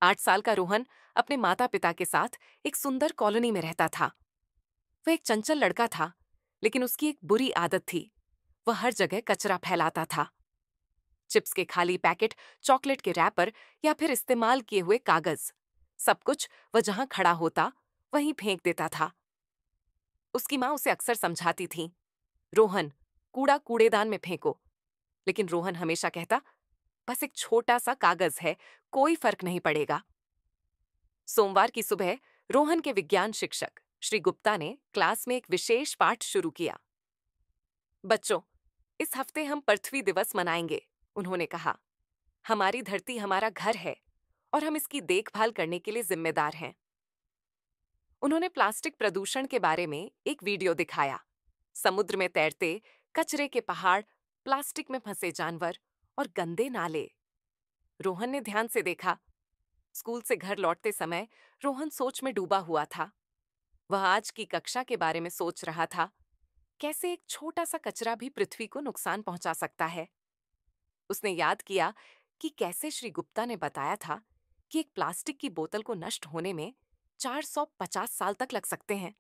8 साल का रोहन अपने माता पिता के साथ एक सुंदर कॉलोनी में रहता था। वह एक चंचल लड़का था, लेकिन उसकी एक बुरी आदत थी। वह हर जगह कचरा फैलाता था। चिप्स के खाली पैकेट, चॉकलेट के रैपर या फिर इस्तेमाल किए हुए कागज, सब कुछ वह जहां खड़ा होता वहीं फेंक देता था। उसकी माँ उसे अक्सर समझाती थी, रोहन, कूड़ा कूड़ेदान में फेंको। लेकिन रोहन हमेशा कहता, बस एक छोटा सा कागज है, कोई फर्क नहीं पड़ेगा। सोमवार की सुबह रोहन के विज्ञान शिक्षक श्री गुप्ता ने क्लास में एक विशेष पाठ शुरू किया। बच्चों, इस हफ्ते हम पृथ्वी दिवस मनाएंगे। उन्होंने कहा, हमारी धरती हमारा घर है और हम इसकी देखभाल करने के लिए जिम्मेदार हैं। उन्होंने प्लास्टिक प्रदूषण के बारे में एक वीडियो दिखाया। समुद्र में तैरते कचरे के पहाड़, प्लास्टिक में फंसे जानवर और गंदे नाले। रोहन ने ध्यान से देखा। स्कूल से घर लौटते समय रोहन सोच में डूबा हुआ था। वह आज की कक्षा के बारे में सोच रहा था, कैसे एक छोटा सा कचरा भी पृथ्वी को नुकसान पहुंचा सकता है। उसने याद किया कि कैसे श्री गुप्ता ने बताया था कि एक प्लास्टिक की बोतल को नष्ट होने में 450 साल तक लग सकते हैं।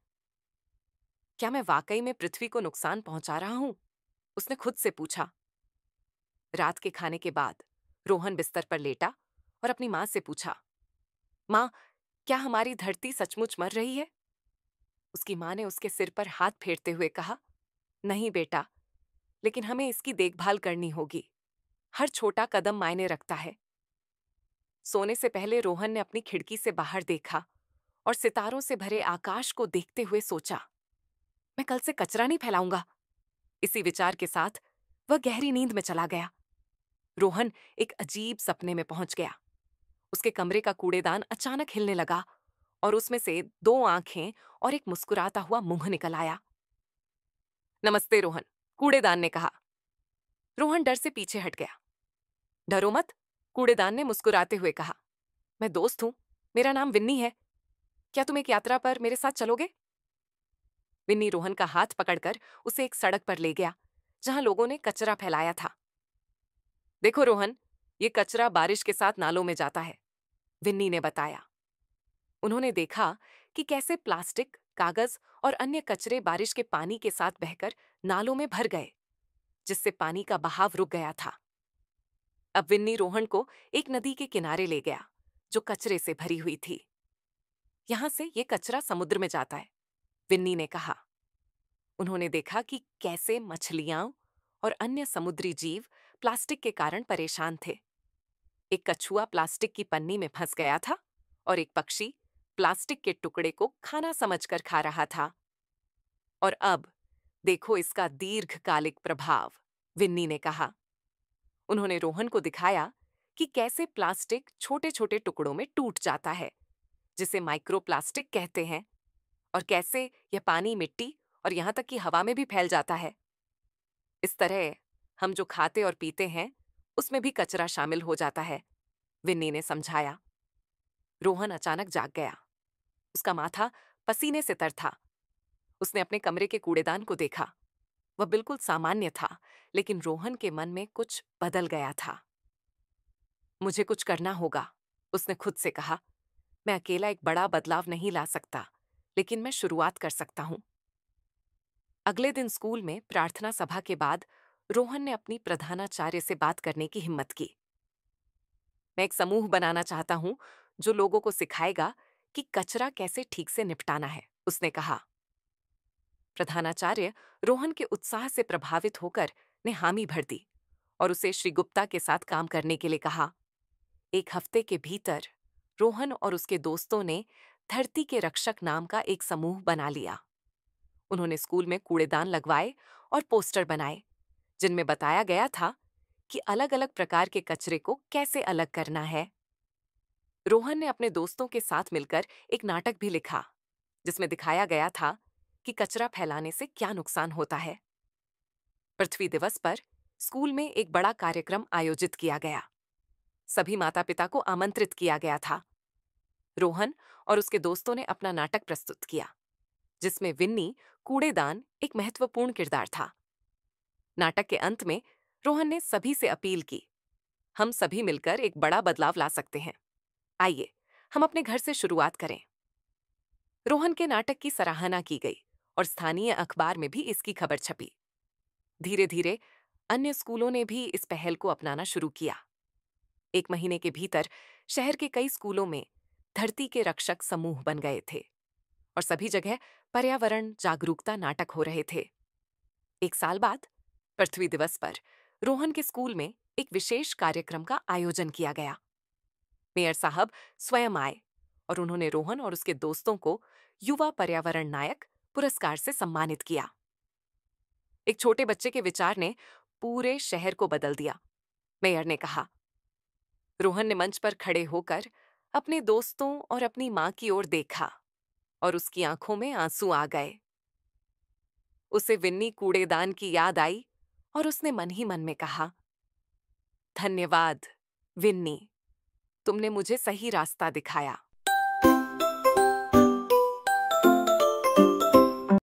क्या मैं वाकई में पृथ्वी को नुकसान पहुंचा रहा हूं? उसने खुद से पूछा। रात के खाने के बाद रोहन बिस्तर पर लेटा और अपनी मां से पूछा, मां, क्या हमारी धरती सचमुच मर रही है? उसकी मां ने उसके सिर पर हाथ फेरते हुए कहा, नहीं बेटा, लेकिन हमें इसकी देखभाल करनी होगी। हर छोटा कदम मायने रखता है। सोने से पहले रोहन ने अपनी खिड़की से बाहर देखा और सितारों से भरे आकाश को देखते हुए सोचा, मैं कल से कचरा नहीं फैलाऊंगा। इसी विचार के साथ वह गहरी नींद में चला गया। रोहन एक अजीब सपने में पहुंच गया। उसके कमरे का कूड़ेदान अचानक हिलने लगा और उसमें से 2 आंखें और एक मुस्कुराता हुआ मुंह निकल आया। नमस्ते रोहन, कूड़ेदान ने कहा। रोहन डर से पीछे हट गया। डरो मत, कूड़ेदान ने मुस्कुराते हुए कहा। मैं दोस्त हूं, मेरा नाम विन्नी है। क्या तुम एक यात्रा पर मेरे साथ चलोगे? विन्नी रोहन का हाथ पकड़कर उसे एक सड़क पर ले गया, जहां लोगों ने कचरा फैलाया था। देखो रोहन, ये कचरा बारिश के साथ नालों में जाता है, विन्नी ने बताया। उन्होंने देखा कि कैसे प्लास्टिक, कागज और अन्य कचरे बारिश के पानी के साथ बहकर नालों में भर गए, जिससे पानी का बहाव रुक गया था। अब विन्नी रोहन को एक नदी के किनारे ले गया, जो कचरे से भरी हुई थी। यहां से ये कचरा समुद्र में जाता है, विन्नी ने कहा। उन्होंने देखा कि कैसे मछलियां और अन्य समुद्री जीव प्लास्टिक के कारण परेशान थे। एक कछुआ प्लास्टिक की पन्नी में फंस गया था और एक पक्षी प्लास्टिक के टुकड़े को खाना समझकर खा रहा था। और अब देखो इसका दीर्घकालिक प्रभाव, विन्नी ने कहा। उन्होंने रोहन को दिखाया कि कैसे प्लास्टिक छोटे छोटे टुकड़ों में टूट जाता है, जिसे माइक्रोप्लास्टिक कहते हैं, और कैसे यह पानी, मिट्टी और यहां तक कि हवा में भी फैल जाता है। इस तरह हम जो खाते और पीते हैं, उसमें भी कचरा शामिल हो जाता है, विन्नी ने समझाया। रोहन अचानक जाग गया। उसका माथा पसीने से तर था। उसने अपने कमरे के कूड़ेदान को देखा। वह बिल्कुल सामान्य था, लेकिन रोहन के मन में कुछ बदल गया था। मुझे कुछ करना होगा, उसने खुद से कहा। मैं अकेला एक बड़ा बदलाव नहीं ला सकता, लेकिन मैं शुरुआत कर सकता हूं। अगले दिन स्कूल में प्रार्थना सभा के बाद रोहन ने अपनी प्रधानाचार्य से बात करने की हिम्मत की। मैं एक समूह बनाना चाहता हूं जो लोगों को सिखाएगा कि कचरा कैसे ठीक से निपटाना है, उसने कहा। प्रधानाचार्य रोहन के उत्साह से प्रभावित होकर ने हामी भर दी और उसे श्री गुप्ता के साथ काम करने के लिए कहा। 1 हफ्ते के भीतर रोहन और उसके दोस्तों ने धरती के रक्षक नाम का एक समूह बना लिया। उन्होंने स्कूल में कूड़ेदान लगवाए और पोस्टर बनाए, जिनमें बताया गया था कि अलग अलग प्रकार के कचरे को कैसे अलग करना है। रोहन ने अपने दोस्तों के साथ मिलकर एक नाटक भी लिखा, जिसमें दिखाया गया था कि कचरा फैलाने से क्या नुकसान होता है। पृथ्वी दिवस पर स्कूल में एक बड़ा कार्यक्रम आयोजित किया गया। सभी माता पिता को आमंत्रित किया गया था। रोहन और उसके दोस्तों ने अपना नाटक प्रस्तुत किया, जिसमें विन्नी कूड़ेदान एक महत्वपूर्ण किरदार था। नाटक के अंत में रोहन ने सभी से अपील की, हम सभी मिलकर एक बड़ा बदलाव ला सकते हैं। आइए हम अपने घर से शुरुआत करें। रोहन के नाटक की सराहना की गई और स्थानीय अखबार में भी इसकी खबर छपी। धीरे धीरे अन्य स्कूलों ने भी इस पहल को अपनाना शुरू किया। 1 महीने के भीतर शहर के कई स्कूलों में धरती के रक्षक समूह बन गए थे और सभी जगह पर्यावरण जागरूकता नाटक हो रहे थे। 1 साल बाद पृथ्वी दिवस पर रोहन के स्कूल में एक विशेष कार्यक्रम का आयोजन किया गया। मेयर साहब स्वयं आए और उन्होंने रोहन और उसके दोस्तों को युवा पर्यावरण नायक पुरस्कार से सम्मानित किया। एक छोटे बच्चे के विचार ने पूरे शहर को बदल दिया। मेयर ने कहा। रोहन ने मंच पर खड़े होकर अपने दोस्तों और अपनी मां की ओर देखा और उसकी आंखों में आंसू आ गए। उसे विन्नी कूड़ेदान की याद आई और उसने मन ही मन में कहा, धन्यवाद विन्नी, तुमने मुझे सही रास्ता दिखाया।